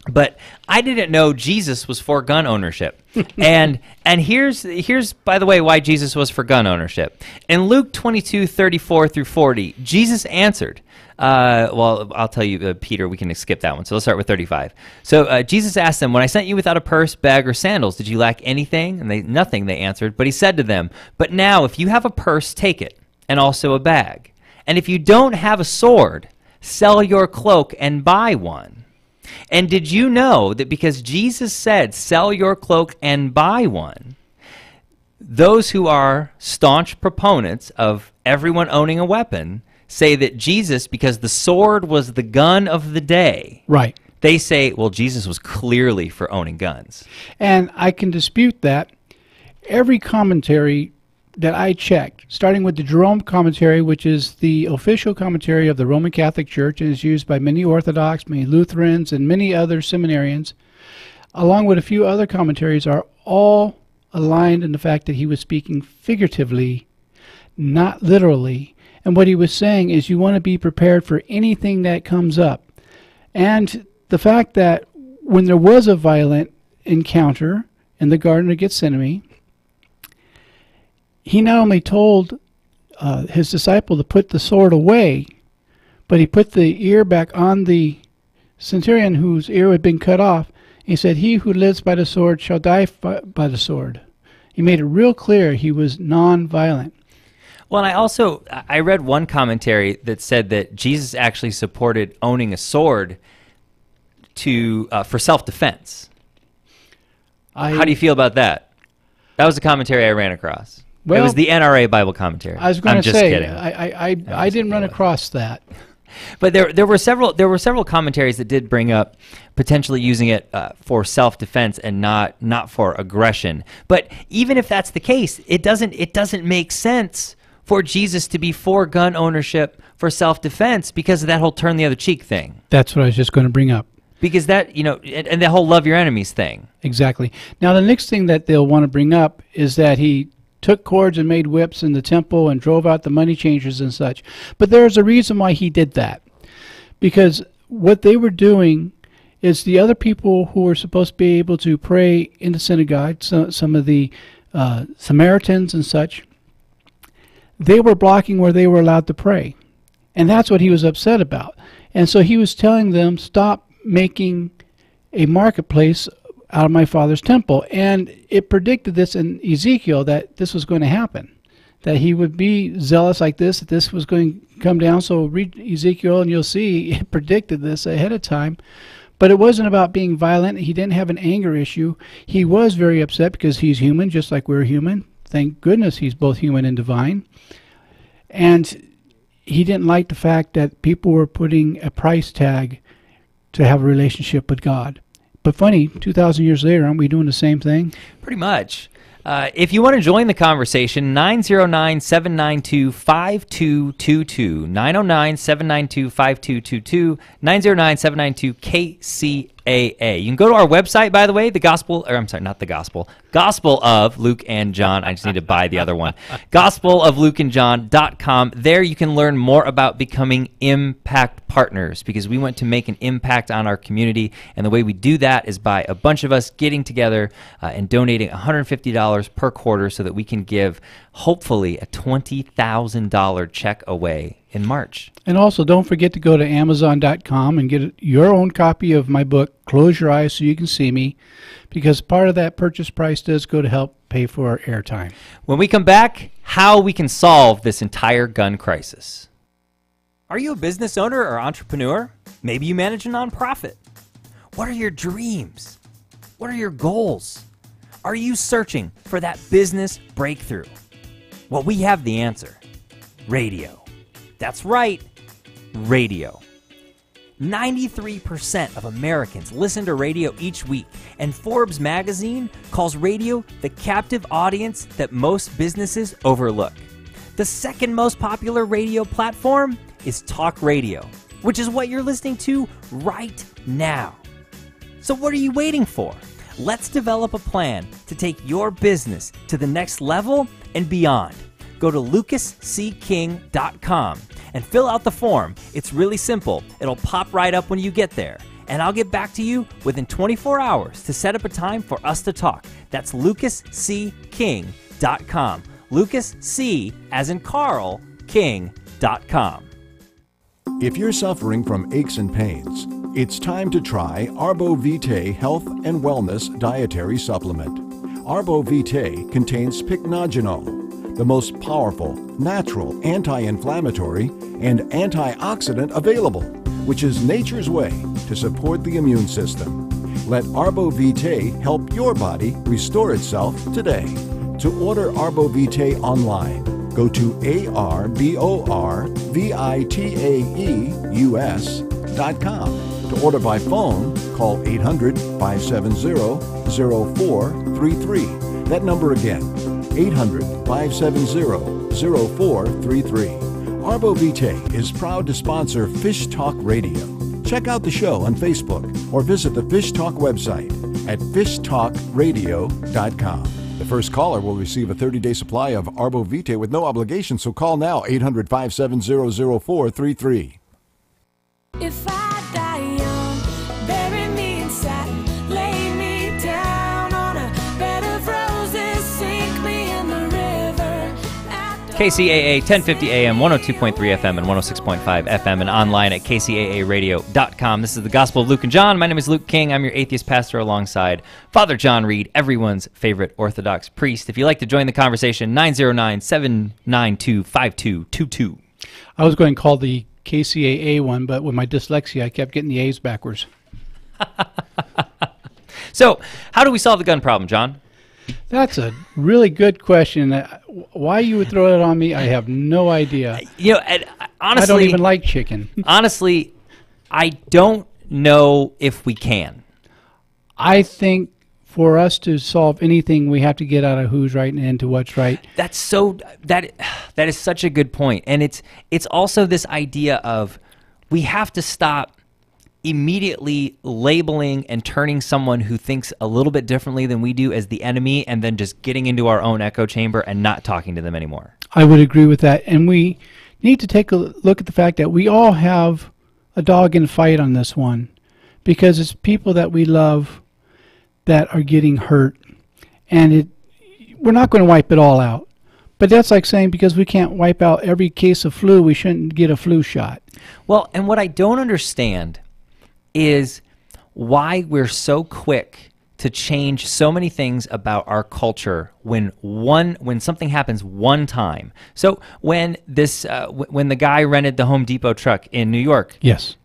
but I didn't know Jesus was for gun ownership. and here's by the way why Jesus was for gun ownership. In Luke 22:34-40, Jesus answered. Well, I'll tell you, Peter, we can skip that one. So let's start with 35. So Jesus asked them, when I sent you without a purse, bag, or sandals, did you lack anything? And nothing, they answered. But he said to them, but now if you have a purse, take it, and also a bag. And if you don't have a sword, sell your cloak and buy one. And did you know that because Jesus said, sell your cloak and buy one, those who are staunch proponents of everyone owning a weapon say that Jesus, because the sword was the gun of the day, right? They say, well, Jesus was clearly for owning guns. And I can dispute that. Every commentary that I checked, starting with the Jerome commentary, which is the official commentary of the Roman Catholic Church and is used by many Orthodox, many Lutherans, and many other seminarians, along with a few other commentaries, are all aligned in the fact that he was speaking figuratively, not literally. And what he was saying is you want to be prepared for anything that comes up. And the fact that when there was a violent encounter in the Garden of Gethsemane, he not only told his disciple to put the sword away, but he put the ear back on the centurion whose ear had been cut off. He said, he who lives by the sword shall die by the sword. He made it real clear he was non-violent. Well, and I read one commentary that said that Jesus actually supported owning a sword for self-defense. How do you feel about that? That was a commentary I ran across. Well, it was the NRA Bible commentary. I was going to say, I didn't run across that. But there were several commentaries that did bring up potentially using it for self-defense and not for aggression. But even if that's the case, it doesn't make sense for Jesus to be for gun ownership for self-defense because of that whole turn the other cheek thing. That's what I was just going to bring up. Because that, and the whole love your enemies thing. Exactly. Now, the next thing that they'll want to bring up is that he took cords and made whips in the temple and drove out the money changers and such. But there's a reason why he did that. Because what they were doing is the other people who were supposed to be able to pray in the synagogue, some of the Samaritans and such, they were blocking where they were allowed to pray. And that's what he was upset about. And so he was telling them, stop making a marketplace out of my Father's temple. And it predicted this in Ezekiel, that this was going to happen, that he would be zealous like this, that this was going to come down. So read Ezekiel and you'll see it predicted this ahead of time. But it wasn't about being violent. He didn't have an anger issue. He was very upset because he's human, just like we're human. Thank goodness he's both human and divine. And he didn't like the fact that people were putting a price tag to have a relationship with God. But funny, 2,000 years later, aren't we doing the same thing? Pretty much. If you want to join the conversation, 909-792-5222, 909-792-5222, 909-792-KCAA. You can go to our website, by the way, Gospel of Luke and John. I just need to buy the other one. gospeloflukeandjohn.com. There you can learn more about becoming impact partners, because we want to make an impact on our community, and the way we do that is by a bunch of us getting together and donating $150 per quarter so that we can give, hopefully, a $20,000 check away in March. And also, don't forget to go to Amazon.com and get your own copy of my book, Close Your Eyes So You Can See Me, because part of that purchase price does go to help pay for our airtime. When we come back, how we can solve this entire gun crisis. Are you a business owner or entrepreneur? Maybe you manage a nonprofit. What are your dreams? What are your goals? Are you searching for that business breakthrough? Well, we have the answer. Radio. That's right, radio. 93% of Americans listen to radio each week, and Forbes magazine calls radio the captive audience that most businesses overlook. The second most popular radio platform is talk radio, which is what you're listening to right now. So what are you waiting for? Let's develop a plan to take your business to the next level and beyond. Go to lucascking.com and fill out the form. It's really simple. It'll pop right up when you get there. And I'll get back to you within 24 hours to set up a time for us to talk. That's lucascking.com. Lucas C, as in Carl, King.com. If you're suffering from aches and pains, it's time to try Arbovitae Health and Wellness Dietary Supplement. Arbovitae contains pycnogenol, the most powerful, natural anti-inflammatory and antioxidant available, which is nature's way to support the immune system. Let Arbovitae help your body restore itself today. To order Arbovitae online, go to arbovitaeus.com. To order by phone, call 800-570-0433. That number again, 800-570-0433. Arbovitae is proud to sponsor Fish Talk Radio. Check out the show on Facebook or visit the Fish Talk website at fishtalkradio.com. The first caller will receive a 30-day supply of Arbovitae with no obligation, so call now, 800-570-0433. If I die young, bury me in satin, lay me down on a bed of roses, sink me in the river. KCAA 1050 AM, 102.3 FM and 106.5 FM, and online at kcaaradio.com. This is the Gospel of Luke and John. My name is Luke King. I'm your atheist pastor alongside Father John Reed, everyone's favorite Orthodox priest. If you'd like to join the conversation, 909-792-5222. I was going to call the KCAA one, but with my dyslexia, I kept getting the A's backwards. So, how do we solve the gun problem, John? That's a really good question. Why you would throw it on me, I have no idea. You know, honestly, I don't even like chicken. Honestly, I don't know if we can. I think for us to solve anything, we have to get out of who's right and into what's right. That is such a good point. And it's also this idea of we have to stop immediately labeling and turning someone who thinks a little bit differently than we do as the enemy, and then just getting into our own echo chamber and not talking to them anymore. I would agree with that. And we need to take a look at the fact that we all have a dog in the fight on this one, because it's people that we love that are getting hurt. And we're not going to wipe it all out. But that's like saying because we can't wipe out every case of flu, we shouldn't get a flu shot. Well, and what I don't understand is why we're so quick to change so many things about our culture when something happens one time. So when when the guy rented the Home Depot truck in New York, yes,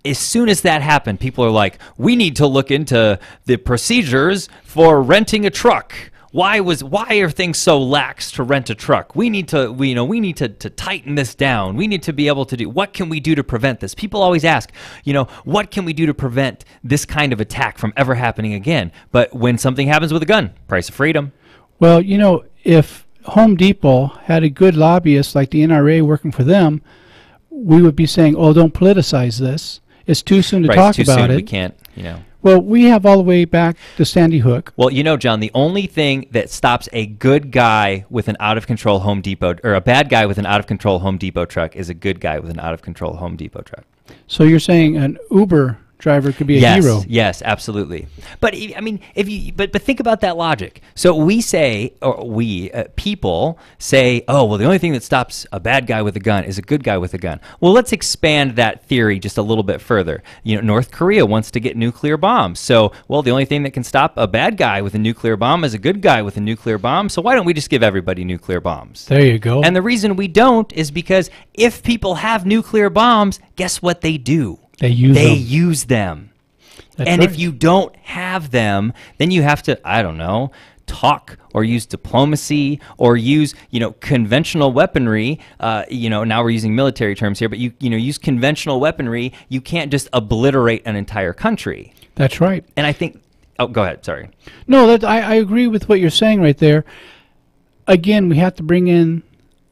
as soon as that happened, people are like, we need to look into the procedures for renting a truck. Why are things so lax to rent a truck? We need to tighten this down. We need to be able to do, what can we do to prevent this? People always ask, what can we do to prevent this kind of attack from ever happening again? But when something happens with a gun, price of freedom. Well, if Home Depot had a good lobbyist like the NRA working for them, we would be saying, oh, don't politicize this. It's too soon to talk about it. We can't, Well, we have all the way back to Sandy Hook. Well, John, the only thing that stops a good guy with an out-of-control Home Depot, or a bad guy with an out-of-control Home Depot truck, is a good guy with an out-of-control Home Depot truck. So you're saying an Uber driver could be a hero? Yes, absolutely. But I mean, but think about that logic. So we say, or people say, oh, well, the only thing that stops a bad guy with a gun is a good guy with a gun. Well, let's expand that theory just a little bit further. North Korea wants to get nuclear bombs. So, well, the only thing that can stop a bad guy with a nuclear bomb is a good guy with a nuclear bomb. So why don't we just give everybody nuclear bombs? There you go. And the reason we don't is because if people have nuclear bombs, guess what they do? They use them. That's and right. if you don't have them, then you have to, I don't know, talk or use diplomacy or use, conventional weaponry. Now we're using military terms here, but use conventional weaponry. You can't just obliterate an entire country. That's right. And I think, oh, go ahead. Sorry. No, I agree with what you're saying right there. Again, we have to bring in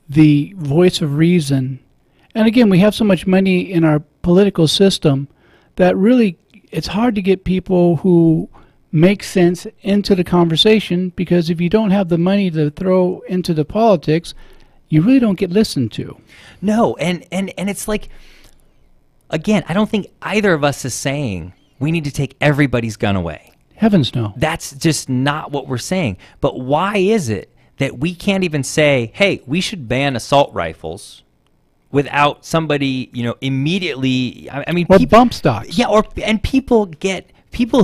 the voice of reason. And again, we have so much money in our political system that really it's hard to get people who make sense into the conversation, because if you don't have the money to throw into the politics, you really don't get listened to. No, and it's like, again, I don't think either of us is saying we need to take everybody's gun away. Heavens no. That's just not what we're saying. But why is it that we can't even say, hey, we should ban assault rifles without somebody, immediately, or bump stocks. Yeah, and people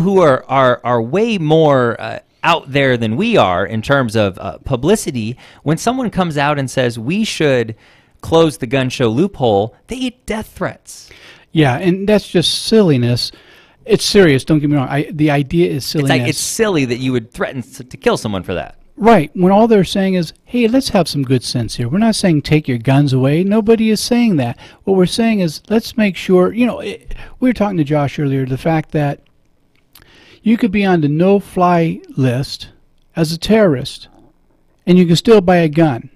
who are way more out there than we are in terms of publicity, when someone comes out and says we should close the gun show loophole, they get death threats. Yeah, and that's just silliness. It's serious, don't get me wrong. The idea is silliness. It's silly that you would threaten to kill someone for that. Right, when all they're saying is, hey, let's have some good sense here. We're not saying take your guns away. Nobody is saying that. What we're saying is, let's make sure, we were talking to Josh earlier, the fact that you could be on the no-fly list as a terrorist, and you can still buy a gun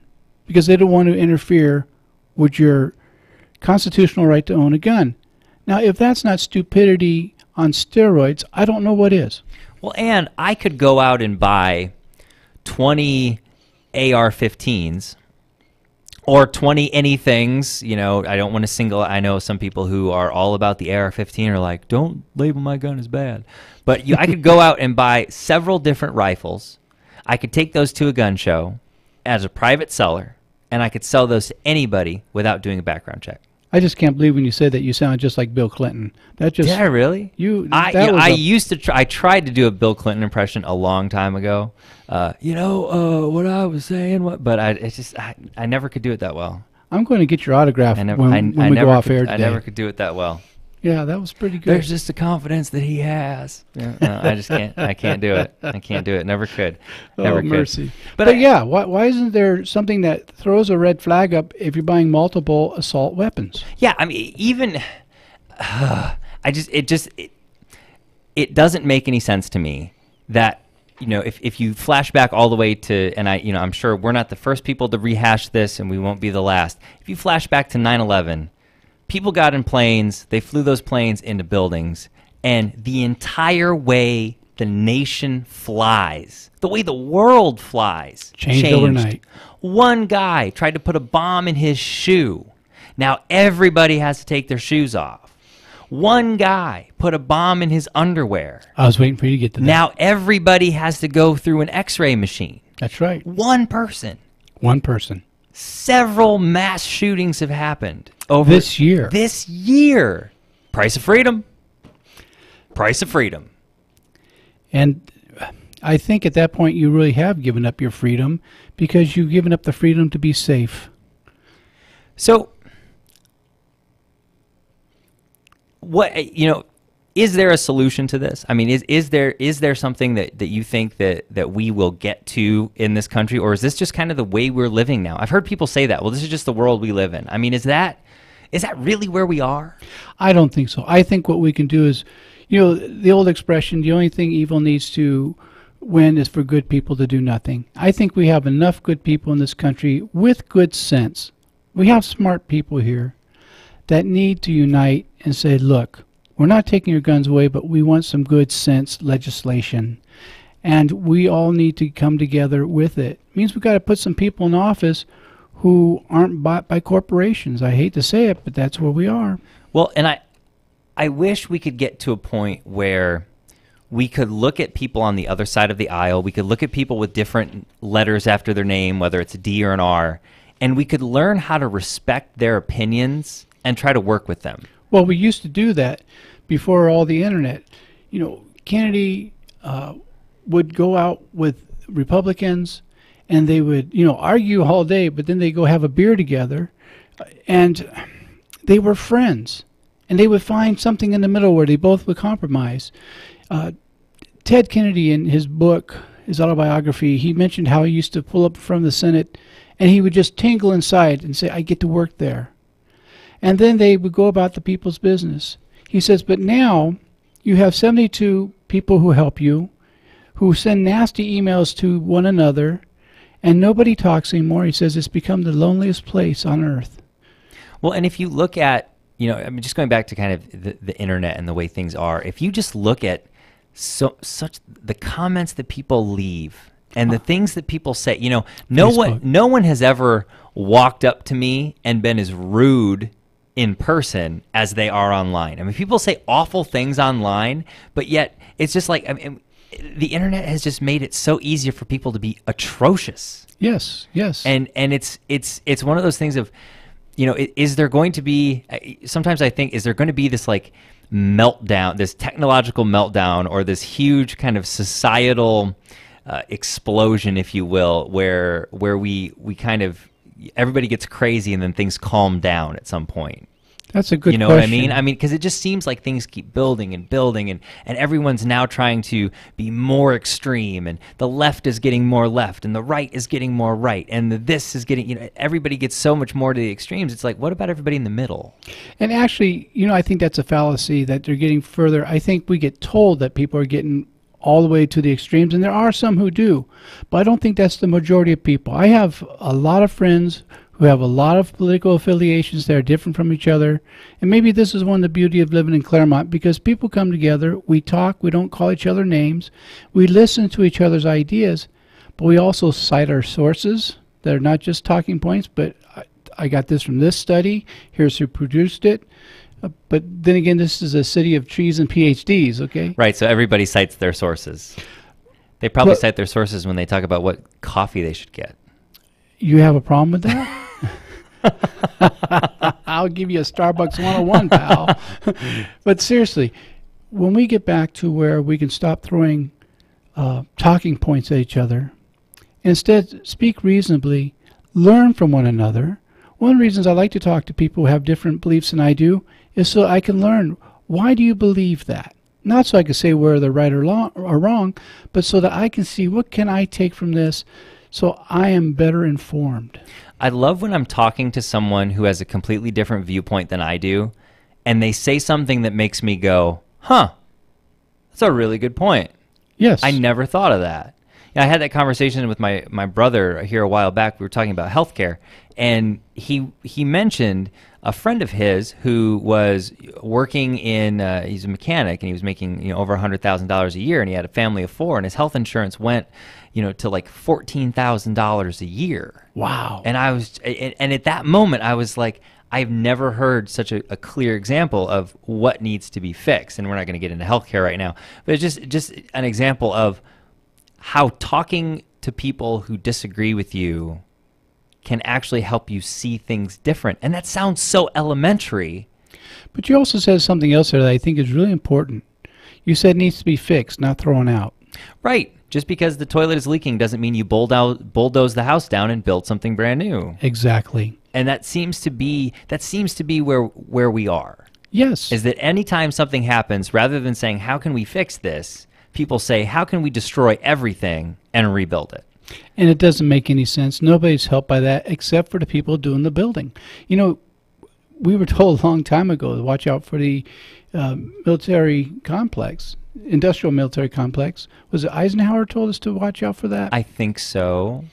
because they don't want to interfere with your constitutional right to own a gun. Now, if that's not stupidity on steroids, I don't know what is. Well, and I could go out and buy 20 AR-15s or 20 anythings. I don't want to single. I know some people who are all about the AR-15 are like, don't label my gun as bad. But I could go out and buy several different rifles. I could take those to a gun show as a private seller, and I could sell those to anybody without doing a background check. I just can't believe when you say that you sound just like Bill Clinton. That just Did I really? I tried to do a Bill Clinton impression a long time ago. What I was saying, but I never could do it that well. I'm going to get your autograph when we go off air today. I never could do it that well. Yeah, that was pretty good. There's just a confidence that he has. Yeah, no, I just can't. I can't do it. I can't do it. Never could. Never could. Mercy. But yeah, why isn't there something that throws a red flag up if you're buying multiple assault weapons? Yeah, even it doesn't make any sense to me that if you flash back all the way to, and I'm sure we're not the first people to rehash this, and we won't be the last. If you flash back to 9/11. People got in planes, they flew those planes into buildings, and the entire way the nation flies, the way the world flies, changed overnight. One guy tried to put a bomb in his shoe. Now everybody has to take their shoes off. One guy put a bomb in his underwear. I was waiting for you to get to that. Now everybody has to go through an X-ray machine. That's right. One person. One person. Several mass shootings have happened over this year. This year. Price of freedom. Price of freedom. And I think at that point you really have given up your freedom, because you've given up the freedom to be safe. So, what, is there a solution to this? I mean, is there something that you think that we will get to in this country, or is this just kind of the way we're living now? I've heard people say that. Well, this is just the world we live in. I mean, is that really where we are? I don't think so. I think what we can do is, the old expression, the only thing evil needs to win is for good people to do nothing. I think we have enough good people in this country with good sense. We have smart people here that need to unite and say, look, we're not taking your guns away, but we want some good sense legislation. And we all need to come together with it. It means we've got to put some people in office who aren't bought by corporations. I hate to say it, but that's where we are. Well, and I wish we could get to a point where we could look at people on the other side of the aisle. We could look at people with different letters after their name, whether it's a D or an R, and we could learn how to respect their opinions and try to work with them. Well, we used to do that before all the internet. Kennedy would go out with Republicans, and they would, argue all day, but then they go have a beer together, and they were friends, and they would find something in the middle where they both would compromise. Ted Kennedy, in his book, his autobiography, he mentioned how he used to pull up from the Senate and he would just tingle inside and say, I get to work there. And then they would go about the people's business. He says, but now you have 72 people who help you, who send nasty emails to one another, and nobody talks anymore. He says it's become the loneliest place on earth. Well, and if you look at, I mean, just going back to kind of the internet and the way things are, if you just look at such the comments that people leave and the things that people say, no one has ever walked up to me and been as rude in person as they are online. I mean, people say awful things online, but yet it's just like, I mean, the internet has just made it so easier for people to be atrocious. Yes. And it's one of those things of, is there going to be, sometimes I think, is there going to be this like meltdown, this technological meltdown, or this huge kind of societal explosion, if you will, where we kind of, everybody gets crazy and then things calm down at some point? That's a good question. You know what I mean? I mean, because it just seems like things keep building and building, and everyone's now trying to be more extreme, and the left is getting more left, and the right is getting more right, and this is getting, everybody gets so much more to the extremes. It's like, what about everybody in the middle? And actually, I think that's a fallacy that they're getting further. I think we get told that people are getting all the way to the extremes, and there are some who do, but I don't think that's the majority of people. I have a lot of friends who have a lot of political affiliations that are different from each other, and maybe this is one of the beauty of living in Claremont, because people come together, we talk, we don't call each other names, we listen to each other's ideas, but we also cite our sources. They're not just talking points, but I got this from this study, here's who produced it. But then again, this is a city of trees and PhDs, okay? Right, so everybody cites their sources. They probably cite their sources when they talk about what coffee they should get. You have a problem with that? I'll give you a Starbucks 101, pal. But seriously, when we get back to where we can stop throwing talking points at each other, instead speak reasonably, learn from one another. One of the reasons I like to talk to people who have different beliefs than I do is so I can learn, why do you believe that? Not so I can say whether they're right or wrong, but so that I can see what can I take from this so I am better informed. I love when I'm talking to someone who has a completely different viewpoint than I do, and they say something that makes me go, huh, that's a really good point. Yes. I never thought of that. I had that conversation with my brother here a while back. We were talking about healthcare, and he mentioned a friend of his who was working in, he's a mechanic, and he was making over $100,000 a year, and he had a family of 4, and his health insurance went to like $14,000 a year. Wow. And and at that moment I was like, I've never heard such a clear example of what needs to be fixed. And we're not going to get into healthcare right now, but it's just an example of how talking to people who disagree with you can actually help you see things different. And that sounds so elementary. But you also said something else there that I think is really important. You said it needs to be fixed, not thrown out. Right. Just because the toilet is leaking doesn't mean you bulldoze the house down and build something brand new. Exactly. And that seems to be where we are. Yes. Is that anytime something happens, rather than saying, how can we fix this, people say, how can we destroy everything and rebuild it? And it doesn't make any sense. Nobody's helped by that except for the people doing the building. We were told a long time ago to watch out for the military complex, industrial military complex. Was it Eisenhower told us to watch out for that? I think so.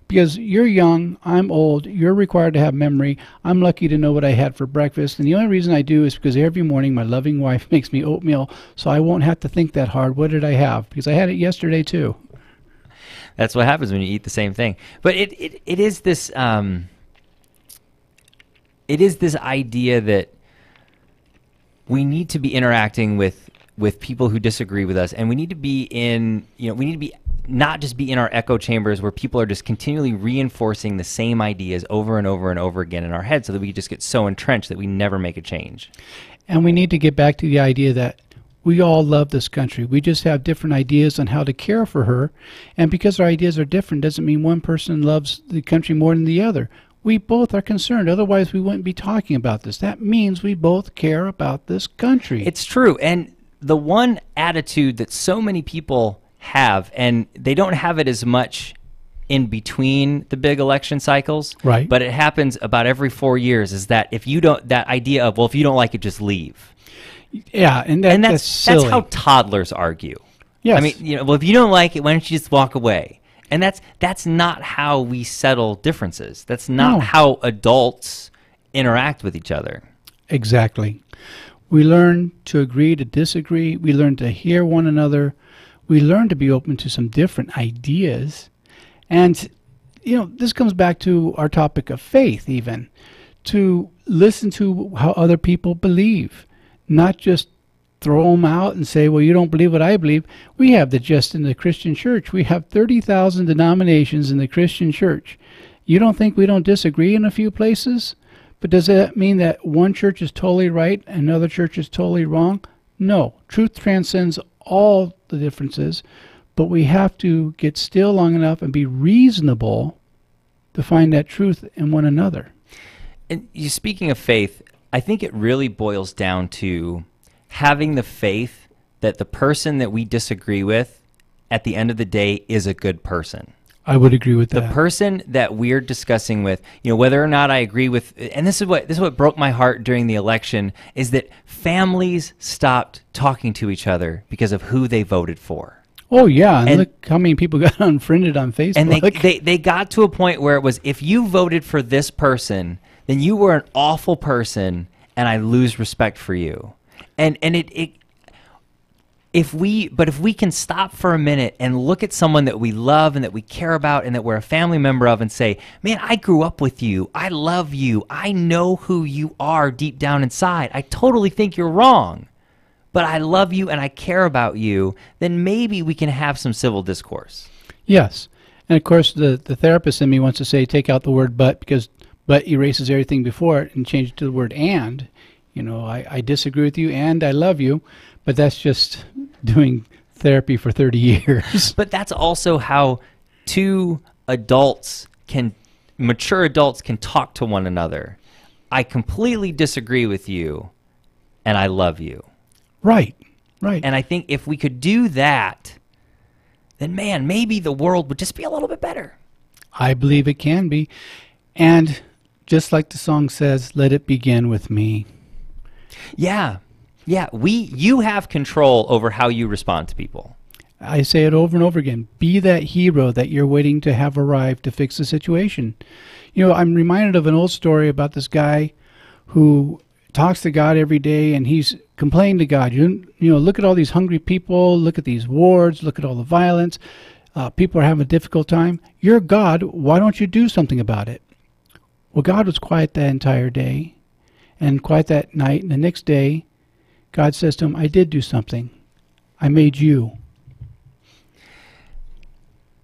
Because you're young, I'm old, you're required to have memory. I'm lucky to know what I had for breakfast. And the only reason I do is because every morning my loving wife makes me oatmeal, so I won't have to think that hard. What did I have? Because I had it yesterday too. That's what happens when you eat the same thing. But it is this idea that we need to be interacting with people who disagree with us, and we need to be not just be in our echo chambers where people are just continually reinforcing the same ideas over and over and over again in our head, so that we just get so entrenched that we never make a change. And we need to get back to the idea that we all love this country. We just have different ideas on how to care for her. And because our ideas are different doesn't mean one person loves the country more than the other. We both are concerned. Otherwise, we wouldn't be talking about this. That means we both care about this country. It's true. And the one attitude that so many people have, and they don't have it as much in between the big election cycles, right? But it happens about every 4 years. Is that if you don't, that idea of, well, if you don't like it, just leave. Yeah, and that's how toddlers argue. Yes. I mean, well, if you don't like it, why don't you just walk away? And that's not how we settle differences. That's not how adults interact with each other. Exactly. We learn to agree to disagree. We learn to hear one another. We learn to be open to some different ideas. And, this comes back to our topic of faith, even, to listen to how other people believe, not just throw them out and say, well, you don't believe what I believe. We have just in the Christian church, we have 30,000 denominations in the Christian church. You don't think we don't disagree in a few places? But does that mean that one church is totally right and another church is totally wrong? No. Truth transcends all the differences. But we have to get still long enough and be reasonable to find that truth in one another. And speaking of faith, I think it really boils down to having the faith that the person that we disagree with at the end of the day is a good person. I would agree with that. The person that we're discussing with, whether or not I agree with, and this is what broke my heart during the election, is that families stopped talking to each other because of who they voted for. Oh, yeah, and look how many people got unfriended on Facebook. And they got to a point where it was, if you voted for this person, then you were an awful person, and I lose respect for you. And if we can stop for a minute and look at someone that we love and that we care about and that we're a family member of and say, man, I grew up with you, I love you, I know who you are deep down inside, I totally think you're wrong, but I love you and I care about you, then maybe we can have some civil discourse. Yes. And of course, the therapist in me wants to say, take out the word but, because but erases everything before it and change it to the word and. I disagree with you and I love you, but that's just doing therapy for 30 years. But that's also how mature adults can talk to one another. I completely disagree with you and I love you. Right. And I think if we could do that, then man, maybe the world would just be a little bit better. I believe it can be. And just like the song says, let it begin with me. Yeah. You have control over how you respond to people. I say it over and over again. Be that hero that you're waiting to have arrive to fix the situation. I'm reminded of an old story about this guy who talks to God every day, and he's complaining to God. Look at all these hungry people. Look at these wars. Look at all the violence. People are having a difficult time. You're God. Why don't you do something about it? Well, God was quiet that entire day and quiet that night. And the next day, God says to him, I did do something. I made you.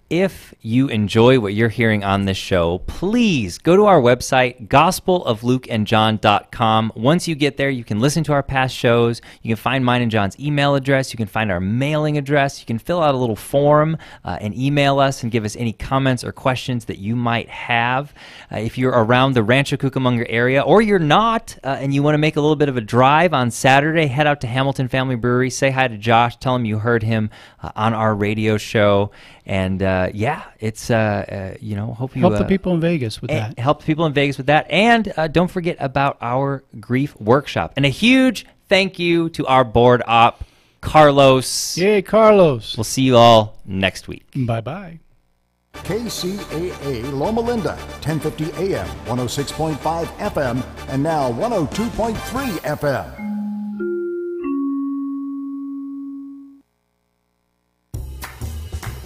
If you enjoy what you're hearing on this show, please go to our website, gospeloflukeandjohn.com. Once you get there, you can listen to our past shows. You can find mine and John's email address. You can find our mailing address. You can fill out a little form and email us and give us any comments or questions that you might have. If you're around the Rancho Cucamonga area, or you're not, and you want to make a little bit of a drive on Saturday, head out to Hamilton Family Brewery. Say hi to Josh. Tell him you heard him on our radio show. And it's hope you help the people in Vegas with that. Help the people in Vegas with that, and don't forget about our grief workshop. And a huge thank you to our board op, Carlos. Yay, Carlos! We'll see you all next week. Bye bye. KCAA Loma Linda, 1050 AM, 106.5 FM, and now 102.3 FM.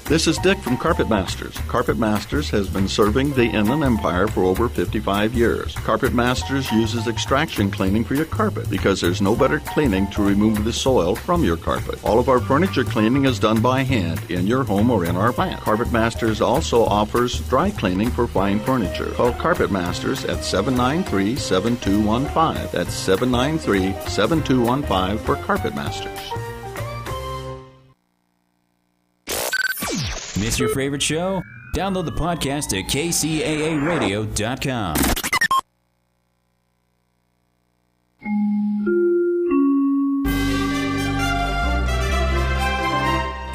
This is Dick from Carpet Masters. Carpet Masters has been serving the Inland Empire for over 55 years. Carpet Masters uses extraction cleaning for your carpet because there's no better cleaning to remove the soil from your carpet. All of our furniture cleaning is done by hand in your home or in our plant. Carpet Masters also offers dry cleaning for fine furniture. Call Carpet Masters at 793-7215. That's 793-7215 for Carpet Masters. Miss your favorite show? Download the podcast at kcaaradio.com.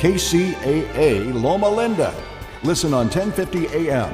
KCAA Loma Linda. Listen on 1050 AM.